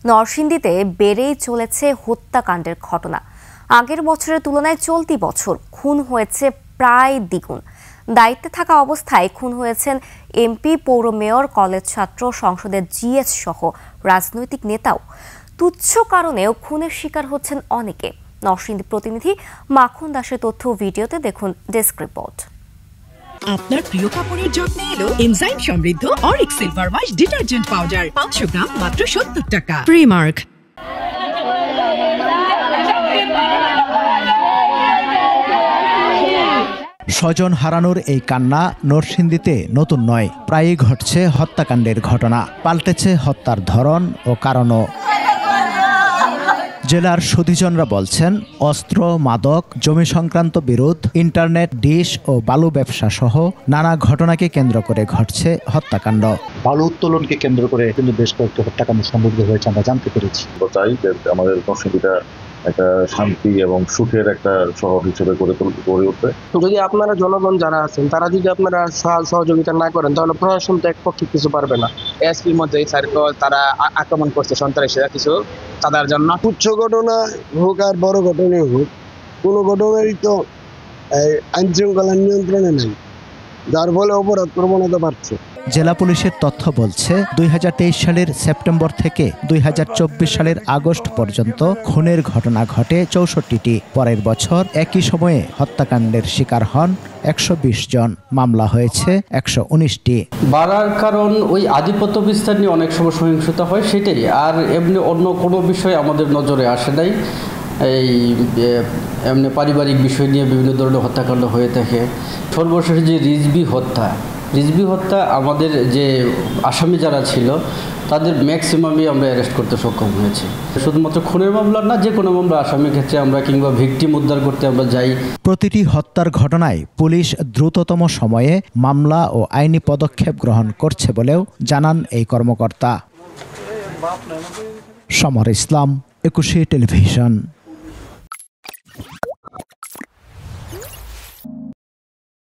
নরসিংদীতে বেড়েই চলেছে হত্যাকাণ্ডের ঘটনা। আগের বছরের তুলনায় চলতি বছর খুন হয়েছে প্রায় দ্বিগুণ। দায়িত্বে থাকা অবস্থায় খুন হয়েছেন এমপি, পৌর মেয়র, কলেজ ছাত্র, সংসদের জিএস সহ রাজনৈতিক নেতাও। তুচ্ছ কারণেও খুনের শিকার হচ্ছেন অনেকে। নরসিংদী প্রতিনিধি মাখন দাসের তথ্য ভিডিওতে দেখুন ডেস্ক রিপোর্ট। আপনার প্রিয় কাপড়ের যত্নে এলো এনজাইম সমৃদ্ধ Arik silver wash detergent powder 500 গ্রাম মাত্র 70 টাকা। প্রিমার্ক। স্বজন হারানোর এই কান্না নরসিংদীতে নতুন নয়, প্রায়ই ঘটছে হত্যাকাণ্ডের ঘটনা। পাল্টেছে হত্যার ধরন ও কারণও। জেলার সুধীজনরা বলছেন, অস্ত্র, মাদক, জমি সংক্রান্ত বিরোধ, ইন্টারনেট, ডিশ ও বালু ব্যবসা সহ নানা ঘটনাকে কেন্দ্র করে ঘটছে হত্যাকাণ্ড। বালু উত্তোলনকে কেন্দ্র করে কিন্তু বেশ কয়েকটি হত্যাকাণ্ড সংঘটিত হয়েছে আমরা জানতে পেরেছি। চাই যে আমাদের নরসিংদীটা একটা শান্তি এবং সুখের একটা শহর হিসেবে গড়ে উঠবে। যদি আপনারা জনগণ যারা আছেন তারা যদি আপনারা সহযোগিতা না করেন তাহলে প্রশাসন তো এক পক্ষে কিছু পারবে না। এসপির মধ্যে তারা আক্রমণ করছে সন্ত্রাসীরা কিছু তাদের জন্য। তুচ্ছ ঘটনা হোক আর বড় ঘটনাই হোক, কোনো ঘটনারই তো আইন শৃঙ্খলা নিয়ন্ত্রণে নেই, যার ফলে অপরাধ প্রবণতা বাড়ছে। জেলা পুলিশের তথ্য বলছে, 2023 সালের সেপ্টেম্বর থেকে 2024 সালের আগস্ট পর্যন্ত খুনের ঘটনা ঘটে 64টি। পরের বছর একই সময়ে হত্যাকাণ্ডের শিকার হন 120 জন। মামলা হয়েছে 119টি। বাড়ার কারণ ওই আধিপত্য বিস্তার নিয়ে অনেক সময় সহিংসতা হয়, সেটাই। আর এমনি অন্য কোনো বিষয় আমাদের নজরে আসে নাই। এই এমনি পারিবারিক বিষয় নিয়ে বিভিন্ন ধরনের হত্যাকাণ্ড হয়ে থাকে। সর্বশেষ যে রিজভি হত্যা আমাদের যে আসামি যারা ছিল তাদের ম্যাক্সিমামই আমরা অ্যারেস্ট করতে সক্ষম হয়েছি। শুধুমাত্র খুনের মামলা না, যে কোনো মামলা আসামির ক্ষেত্রে আমরা কিংবা ভিকটিম উদ্ধার করতে আমরা যাই। প্রতিটি হত্যার ঘটনায় পুলিশ দ্রুততম সময়ে মামলা ও আইনি পদক্ষেপ গ্রহণ করছে বলেও জানান এই কর্মকর্তা। সমর ইসলাম, 21 টেলিভিশন।